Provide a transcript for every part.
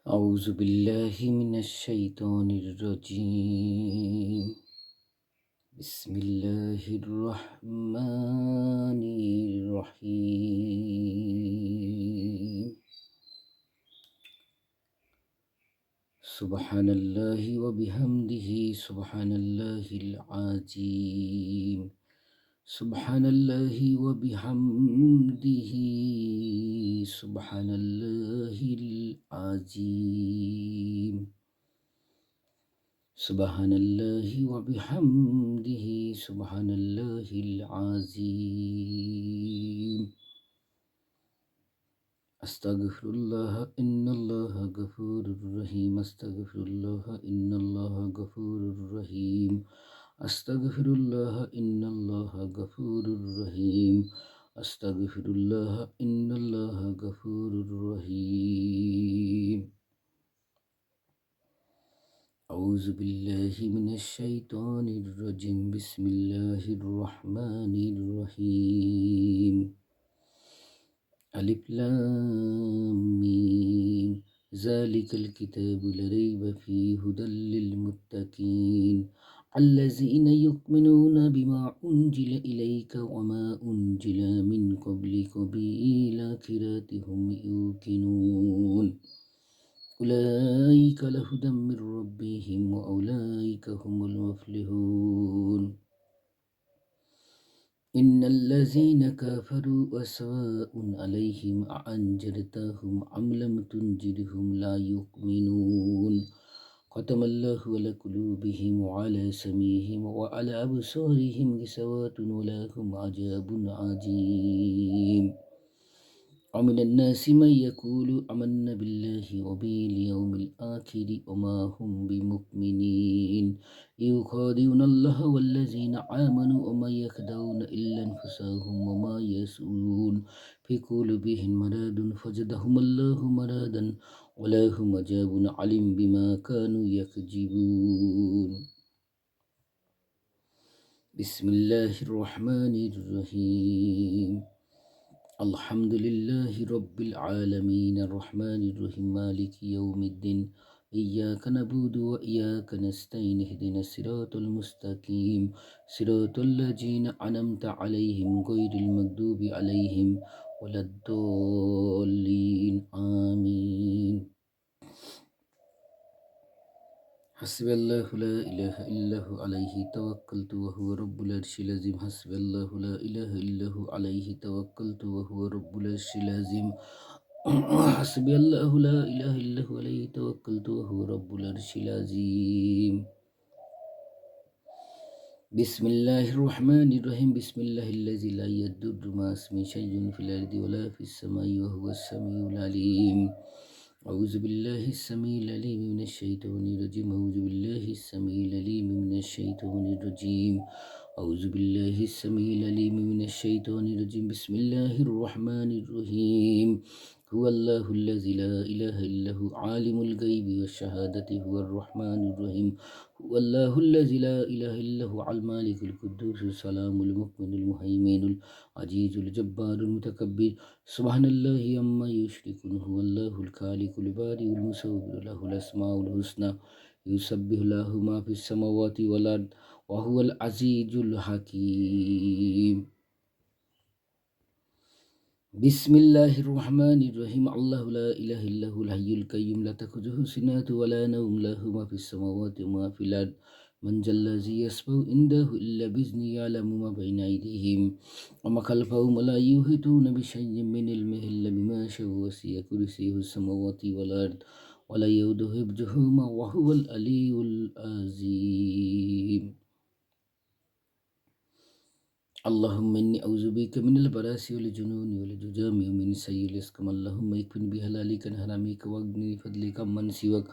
أعوذ بالله من الشيطان الرجيم. بسم الله الرحمن الرحيم. سبحان الله وبحمده سبحان الله العظيم. سبحان الله وبحمده سبحان الله العظيم. سبحان الله وبحمده سبحان الله العظيم. أستغفر الله إن الله غفور رحيم. أستغفر الله إن الله غفور رحيم. أستغفر الله إن الله غفور رحيم. أستغفر الله إن الله غفور رحيم. أعوذ بالله من الشيطان الرجيم. بسم الله الرحمن الرحيم. ألف لام ميم. ذلك الكتاب لا ريب فيه هدى للمتقين الذين يؤمنون بما أنزل إليك وما أنزل من قبلك وبالآخرة هم يوقنون أولئك لهدى من ربهم وأولئك هم المفلحون. إن الذين كفروا وسواء عليهم أأنذرتهم أم لم تنذرهم لا يؤمنون. ختم الله على قلوبهم وعلى سمعهم وعلى أبصارهم غشاوة ولهم عذاب عظيم. ومن الناس من يقول آمنا بالله وباليوم الآخر وما هم بمؤمنين يخادعون الله والذين آمنوا وما يخدعون إلا أنفسهم وما يشعرون في قلوبهم مرض فزادهم الله مرضا ولهم عذاب عليم بما كانوا يكذبون. بسم الله الرحمن الرحيم. الحمد لله رب العالمين الرحمن الرحيم مالك يوم الدين إياك نعبد وإياك نستعين اهدنا الصراط المستقيم صراط الذين أنعمت عليهم غير المغضوب عليهم ولا الضالين آمين. حسبي الله لا إله إلا هو عليه توكلت وهو رب العرش العظيم. حسبي الله لا إله إلا هو عليه توكلت وهو رب العرش العظيم. حسبي الله لا إله إلا هو عليه توكلت وهو رب العرش العظيم. بسم الله الرحمن الرحيم. بسم الله الذي لا يضر مع اسمه شيء في الأرض ولا في السماء وهو السميع العليم. أعوذ بالله السميع العليم من الشيطان الرجيم. أعوذ بالله السميع العليم من الشيطان الرجيم. أعوذ بالله السميع العليم من الشيطان الرجيم. بسم الله الرحمن الرحيم. هو الله الذي لا إله إلا هو عالم الغيب والشهادة هو الرحمن الرحيم. هو الله الذي لا إله إلا هو الملك القدوس السلام المؤمن المهيمن العزيز الجبار المتكبر سبحان الله عما يشركون. هو الله الخالق البارئ المصور له الأسماء الحسنى يسبح له ما في السماوات والأرض وهو العزيز الحكيم. بسم الله الرحمن الرحيم. الله لا إله إلا هو الحي القيوم لا تأخذه سنة ولا نوم له ما في السماوات وما في الأرض من ذا الذي يشفع عنده إلا بإذنه يعلم ما بين أيديهم وما خلفهم ولا يحيطون بشيء من علمه إلا بما شاء وسع كرسيه السماوات والأرض ولا يؤوده حفظهما وهو العلي العظيم. اللهم إني أعوذ بك من البراس والجنون والجذام ومن سيء الأسقام. اللهم اكفني بحلالك عن حرامك واغنني بفضلك عمن سواك.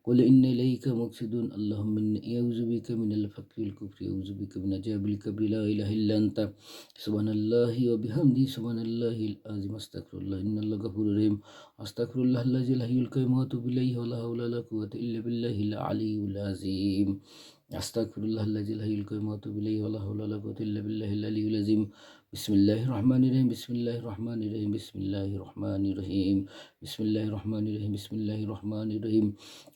قل إن إليك مقصد. اللهم إني أعوذ بك من الفقر والكفر أعوذ بك من عذاب القبر لا إله إلا أنت سبحان الله وبحمده سبحان الله العظيم. أستغفر الله إن الله غفور رحيم. أستغفر الله الذي لا الحي القيوم وأتوب إليه ولا حول ولا قوة إلا بالله العلي العظيم. أستغفر الله الذي لا الحي القيوم وأتوب إليه ولا حول ولا قوة إلا بالله العلي العظيم. বিসমিল্লাহির রহমানির রহিম, বিসমিল্লাহির রহমানির রহিম, বিসমিল্লাহির রহমানির রহিম, বিসমিল্লাহির রহমানির রহিম, বিসমিল্লাহির রহমানির রহিম।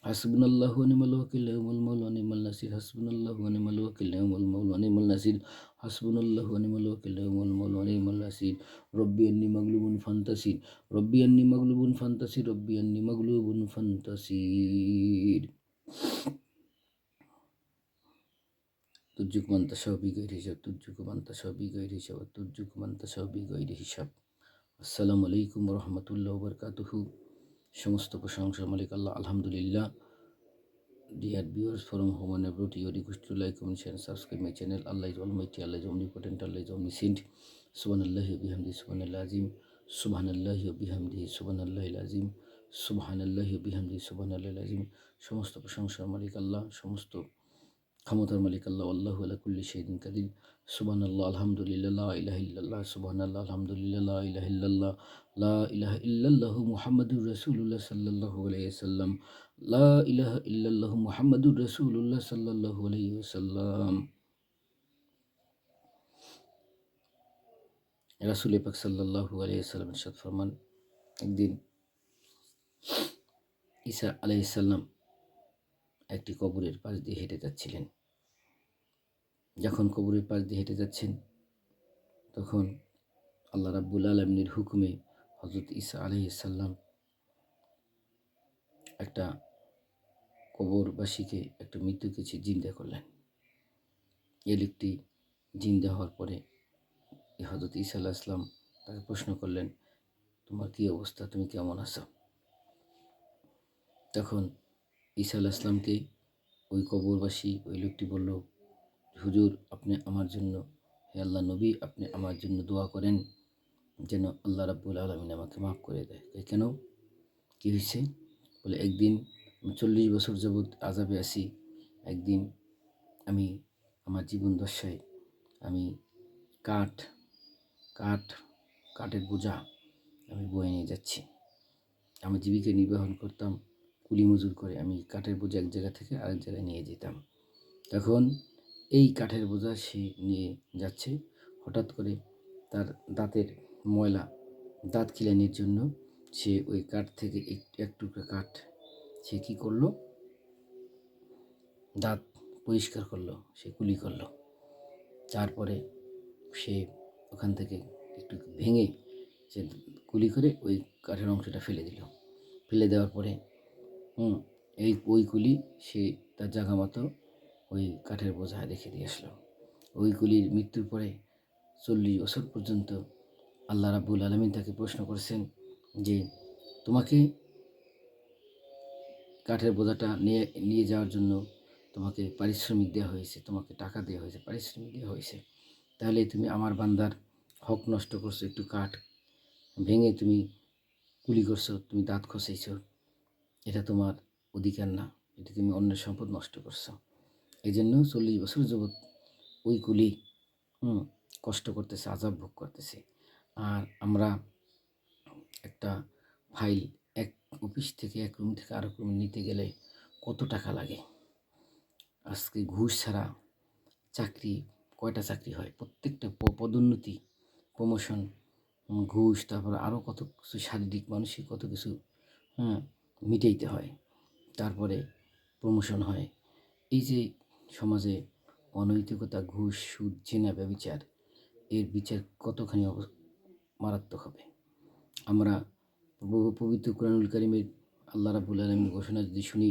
হাসবুনাল্লাহু ওয়া নি'মাল ওয়াকিল, নি'মাল মাওলা ওয়া নি'মাল নাসির। হাসবুনাল্লাহু ওয়া নি'মাল ওয়াকিল, নি'মাল মাওলা ওয়া নি'মাল নাসির। হাসবুনাল্লাহু ওয়া নি'মাল ওয়াকিল, নি'মাল মাওলা ওয়া নি'মাল নাসির। রব্বি আন্নী মাগলুবুন ফান্তাসির, রব্বি আন্নী মাগলুবুন ফান্তাসির, রব্বি আন্নী মাগলুবুন ফান্তাসির। তুজ্জুক মান তাশাউ বিগাইরি হিসাব, তুজ্জুক মান তাশাউ বিগাইরি হিসাব, তুজ্জুক মান তাশাউ বিগাইরি হিসাব। আসসালামু আলাইকুম রহমতুল্লাহ বারকাতুহু। সমস্ত প্রশংসা মালিক আল্লাহ, আলহামদুলিল্লাহ। Dear viewers from home and abroad, your request to like, comment, share, and subscribe my channel. Allah is Almighty, Allah is omnipotent, Allah is omniscient. Subhanallah wa bihamdihi, subhanallah azim. Subhanallah wa bihamdihi, subhanallah azim. Subhanallah wa bihamdihi, subhanallah azim. সমস্ত প্রশংসা মালিক আল্লাহ, সমস্ত ক্ষমতার মালিক আল্লাহ। আল্লাহু আলা কুল্লি শাইইন কাদির। সুবহানাল্লাহ, আলহামদুলিল্লাহ, লা ইলাহা ইল্লাল্লাহ। সুবহানাল্লাহ, আলহামদুলিল্লাহ, লা ইলাহা ইল্লাল্লাহ। লা ইলাহা ইল্লাল্লাহু মুহাম্মাদুর রাসূলুল্লাহ সাল্লাল্লাহু আলাইহি ওয়াসাল্লাম। লা ইলাহা ইল্লাল্লাহু মুহাম্মাদুর রাসূলুল্লাহ সাল্লাল্লাহু আলাইহি ওয়াসাল্লাম। রাসূল পাক সাল্লাল্লাহু আলাইহি ওয়াসাল্লাম ইরশাদ ফরমান, একদিন ঈসা আলাইহিস সালাম একটি কবরের পাশ দিয়ে হেঁটে যাচ্ছিলেন। যখন কবরের পাশ দিয়ে হেঁটে যাচ্ছেন, তখন আল্লাহ রাব্বুল আলামিনের হুকুমে হযরত ঈসা আলাইহিস সালাম একটা কবরবাসীকে, একটা মৃত্যুকে জিন্দা করলেন। এই লোকটি জিন্দা হওয়ার পরে হযরত ঈসা আলাইহিস সালাম তাকে প্রশ্ন করলেন, তোমার কি অবস্থা, তুমি কেমন আছো? তখন ঈসা আলাইহিস সালামকে ওই কবরবাসী, ওই লোকটি বলল, হুজুর, আপনি আমার জন্য, হে আল্লাহ নবী, আপনি আমার জন্য দোয়া করেন যেন আল্লাহ রাব্বুল আলামিন আমাকে মাফ করে দেয়। কেন, কি হয়েছে? বলে, একদিন 40 বছর যাবৎ আযাবে আছি। একদিন আমি আমার জীবন দশায় আমি কাঠ কাঠ কাঠের বোঝা আমি বয়ে নিয়ে যাচ্ছি। আমার জীবিকা নির্বাহন করতাম কুলি মজুর করে। আমি কাঠের বোঝা এক জায়গা থেকে আরেক জায়গায় নিয়ে যেতাম। তখন এই কাঠের বোঝা সে নিয়ে যাচ্ছে, হঠাৎ করে তার দাঁতের ময়লা, দাঁত খিলানির জন্য সে ওই কাঠ থেকে এক টুকরা কাঠ সে কী করলো, দাঁত পরিষ্কার করলো, সে কুলি করলো। তারপরে সে ওখান থেকে একটু ভেঙে সে কুলি করে ওই কাঠের অংশটা ফেলে দিল। ফেলে দেওয়ার পরে ওই কুলি সে তার জায়গা মতো ওই কাঠের বোঝায় রেখে দিয়ে আসলো। ওই কুলির মৃত্যুর পরে 40 বছর পর্যন্ত আল্লাহ রাব্বুল আলামিন তাকে প্রশ্ন করেছেন যে, তোমাকে কাঠের বোঝাটা নিয়ে যাওয়ার জন্য তোমাকে পারিশ্রমিক দেওয়া হয়েছে, তোমাকে টাকা দেওয়া হয়েছে, পারিশ্রমিক দেওয়া হয়েছে, তাহলে তুমি আমার বান্দার হক নষ্ট করছো। একটু কাঠ ভেঙে তুমি কুলি করছো, তুমি দাঁত খসাইছো, এটা তোমার অধিকার না, এটা তুমি অন্যের সম্পদ নষ্ট করছো। এই জন্য 40 বছর যাবৎ ওই কুলি কষ্ট করতেছে, আযাব ভোগ করতেছে। আর আমরা একটা ফাইল এক অফিস থেকে, এক রুম থেকে আরেক রুমে নিতে গেলে কত টাকা লাগে। আজকে ঘুষ ছাড়া চাকরি, কয়টা চাকরি হয়? প্রত্যেকটা পদোন্নতি, প্রমোশন, ঘুষ, তারপরে আরও কত কিছু শারীরিক মানসিক কত কিছু মিটাইতে হয়, তারপরে প্রমোশন হয়। এই যে সমাজে অনৈতিকতা, ঘুষ, সুদ, জেনা, ব্যভিচার, এর বিচার কতখানি মারাত্মক হবে। আমরা পবিত্র কুরআনুল কারীমের আল্লাহ রাব্বুল আলামিনের ঘোষণা যদি শুনি,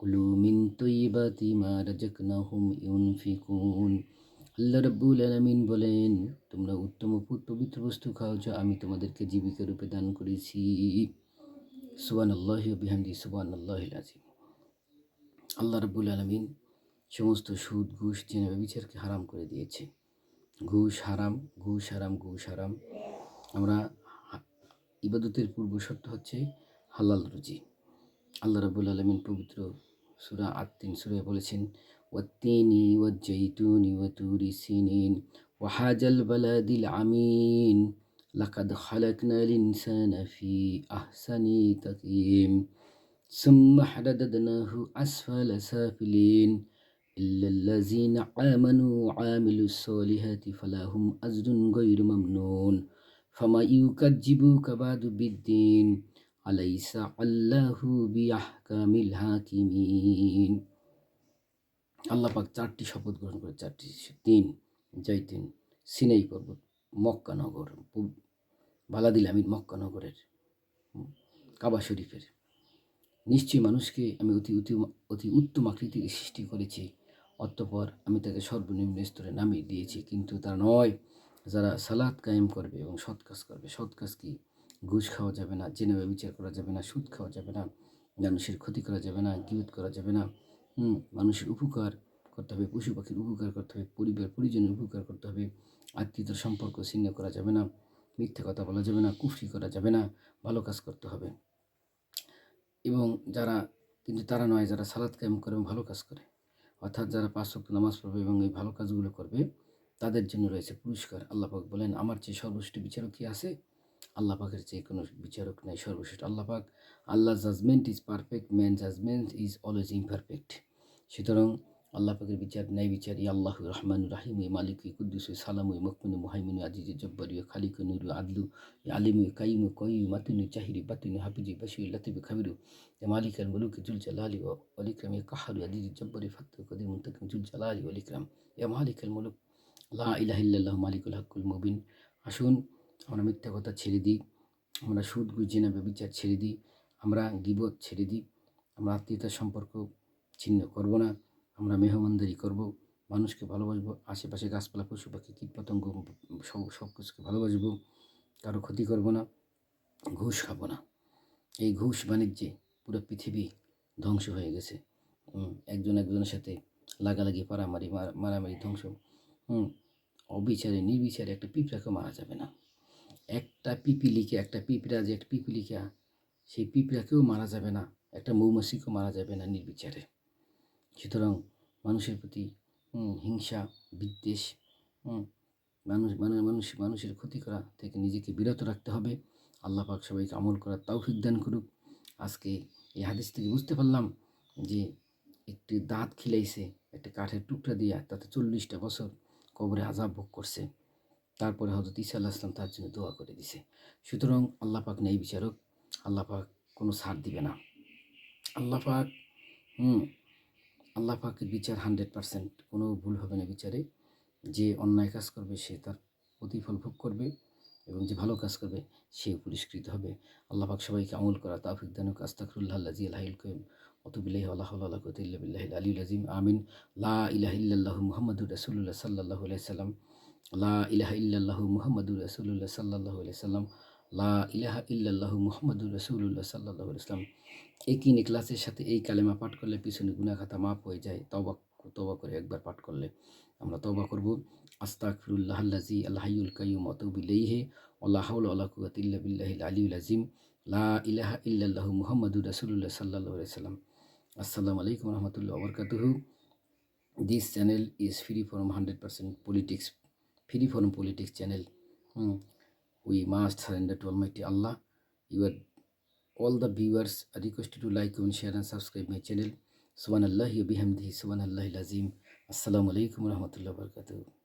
কুলু মিন তয়্যিবাতি মা রাযাকনাহুম ইউনফিকুন। আল্লাহ রাব্বুল আলামিন বলেন, তোমরা উত্তম পবিত্র বস্তু খাও যা আমি তোমাদেরকে জীবিকা রূপে দান করেছি। সুবহানাল্লাহি ওয়া বিহামদিহি, সুবহানাল্লাহিল আযীম। আল্লাহ রাব্বুল আলামিন সমস্ত সুদ, ঘুষ, জেনা, ব্যভিচারকে হারাম করে দিয়েছে। ঘুষ হারাম, ঘুষ হারাম, ঘুষ হারাম। আমরা ইবাদতের পূর্ব শর্ত হচ্ছে হালাল রুজি। আল্লাহ রাব্বুল আলামিন পবিত্র সূরা আত-তিন সূরায় বলেছেন, ওয়াত-তিনি ওয়াজ-জাইতুনি ওয়া তুরি সিনিন ওয়া হাজাল বালাদিল আমিন লাকাদ খালাকনাল ইনসানা ফি আহসানি তাকওয়িম সুম্মা হাদাদনাহু আসফালা সাফিলিন। ইল্লাল্লাযীনা আমানু ওয়া আমিলুস সলিহাতি ফালাহুম আজরুন গায়রু মামনুন ফামা ইউকাজ্জিবুকা বা'দু বিদ্দিন আলাইসা আল্লাহু বিআহকামিল হাকিমিন। আল্লাহ পাক 4টি শপথ গ্রহণ করে, 4টি তিন জৈতুন, সিনাই পর্বত, মক্কা নগর, বালাদিল আমিন মক্কা নগরের, কাবা শরীফের। নিশ্চয়ই মানুষকে আমি অতি উত্তম আকৃতির সৃষ্টি করেছি, অতঃপর আমি তাকে সর্বনিম্ন স্তরে নামিয়ে দিয়েছি, কিন্তু তা নয় যারা সালাত কায়েম করবে এবং সৎ কাজ করবে। সৎ কাজ কি? ঘুষ খাওয়া যাবে না, জেনা ব্যভিচার করা যাবে না, সুদ খাওয়া যাবে না, মানুষের ক্ষতি করা যাবে না, গীবত করা যাবে না, মানুষের উপকার করতে হবে, পশু পাখির উপকার করতে হবে, পরিবার পরিজনের উপকার করতে হবে, আত্মীয়তার সম্পর্ক ছিন্ন করা যাবে না, মিথ্যে কথা বলা যাবে না, কুফরি করা যাবে না, ভালো কাজ করতে হবে। এবং কিন্তু তারা নয় যারা সালাত কায়েম করে এবং ভালো কাজ করে, অর্থাৎ যারা 5 ওয়াক্ত নামাজ পড়বে এবং এই ভালো কাজগুলো করবে, তাদের জন্য রয়েছে পুরস্কার। আল্লাহ পাক বলেন, আমার চেয়ে সর্বশ্রেষ্ঠ বিচারক কি আছে? আল্লাহ পাকের চেয়ে কোনো বিচারক নাই, সর্বশ্রেষ্ঠ আল্লাহ পাক। Allah judgement is perfect, man judgement is always imperfect. সুতরাং আল্লাহ পাকের বিচার, ন্যায় বিচার, ই আল্লাহ রহমান রাহিম, ই মালিক, ই কুদ্দুস, ই সালাম, ই মকমিন, মুহাইমিন, আজিজ, জব্বার, ই খালিক, নূর, আদলু, ই আলিম, ই কাইম, কয়ুম, মাতিন, চাহিরি, বাতিন, হাফিজ, বাশির, লতিফ, খাবিরু, ই মালিক আল মুলুক, জুল জালালি ওয়াল ইকরাম, ই কাহারু, আজিজ, জব্বার, ফাত্তু, কদির, মুনতাকিম, জুল জালালি ওয়াল ইকরাম, ই মালিক আল মুলুক, লা ইলাহা ইল্লাল্লাহু মালিকুল হাক্কুল মুবিন। আসুন আমরা মিথ্যা কথা ছেড়ে দিই, আমরা সুদ ঘুষ জেনা ব্যভিচার ছেড়ে দিই, আমরা গীবত ছেড়ে দিই, আমরা আত্মীয়তার সম্পর্ক ছিন্ন করব না, আমরা মেহমানদারি করব, মানুষকে ভালোবাসবো, আশেপাশে গাছপালা, পশু পাখি, কীটপতঙ্গ সব কিছুকে ভালোবাসবো, কারো ক্ষতি করব না, ঘুষ খাবো না। এই ঘুষ বাণিজ্যে পুরো পৃথিবী ধ্বংস হয়ে গেছে। একজন একজনের সাথে লাগালাগি, মারামারি, ধ্বংস। অবিচারে নির্বিচারে একটা পিঁপড়াকে মারা যাবে না। একটা পিঁপড়া যে একটা পিপিলিকা, সেই পিঁপড়াকেও মারা যাবে না, একটা মৌমাছিকেও মারা যাবে না নির্বিচারে। সুতরাং মানুষের প্রতি হিংসা, বিদ্বেষ, মানুষের ক্ষতি করা থেকে নিজেকে বিরত রাখতে হবে। আল্লাহ পাক সবাইকে আমল করার তৌফিক দান করুক। আজকে এই হাদিস থেকে বুঝতে পারলাম যে একটি দাঁত খিলাইছে একটা কাঠের টুকরা দিয়া, তাতে 40টা বছর কবরে আযাব ভোগ করছে। তারপরে হযরত ঈসা আলাইহিস সালাম তার জন্য দোয়া করে দিছে। সুতরাং আল্লাহ পাক ন্যায় বিচারক, আল্লাহ পাক কোনো ছাড় দিবে না। আল্লাহ পাক আল্লাহ পাকের বিচার 100%, কোনো ভুল হবে না বিচারে। যে অন্যায় কাজ করবে সে তার প্রতিফল ভোগ করবে, এবং যে ভালো কাজ করবে সে পুরস্কৃত হবে। আল্লাহ পাক সবাইকে আমল করা তৌফিক দান করুন। আস্তাগফিরুল্লাহ আল হাইয়ুল কাইয়ুম ওয়া আতুবু ইলাইহি, ওয়া লা হাওলা ওয়া লা কুওয়াতা ইল্লা বিল্লাহিল আলিয়্যিল আযীম। আমিন। লা ইলাহা ইল্লাল্লাহু মুহাম্মাদুর রাসূলুল্লাহ সাল্লাল্লাহু আলাইহি ওয়াসাল্লাম। লা ইলাহা ইল্লাল্লাহু মুহাম্মাদুর রাসূলুল্লাহ সাল্লাল্লাহু আলাইহি ওয়াসাল্লাম। লা ইলাহা ইল্লাল্লাহু মুহাম্মাদুর রাসূলুল্লাহ সাল্লাল্লাহু আলাইহি ওয়াসাল্লাম। একই ইখলাসের সাথে এই কালেমা পাঠ করলে পিছনে গুনাহ খাতা মাফ হয়ে যায়। তওবা করে একবার পাঠ করলে আমরা তওবা করব। আস্তাগফিরুল্লাহাল্লাযী আল হাইয়ুল কাইয়্যুম ওয়া আতুবু ইলাইহি, ওয়া লা হাওলা ওয়া লা কুওয়াতা ইল্লা বিল্লাহিল আলিয়্যিল আযীম। লা ইলাহা ইল্লাল্লাহু মুহাম্মাদুর রাসূলুল্লাহ সাল্লাল্লাহু আলাইহি ওয়াসাল্লাম। আসসালামু আলাইকুম ওয়া রাহমাতুল্লাহি ওয়া বারাকাতুহু। This channel is free from 100% politics, free from politics channel. We must surrender to Almighty Allah. All the viewers are requested to like, comment, share and subscribe my channel. Subhanallahi wa bihamdihi, subhanallahil azim. Assalamu alaikum wa rahmatullahi wa barakatuh.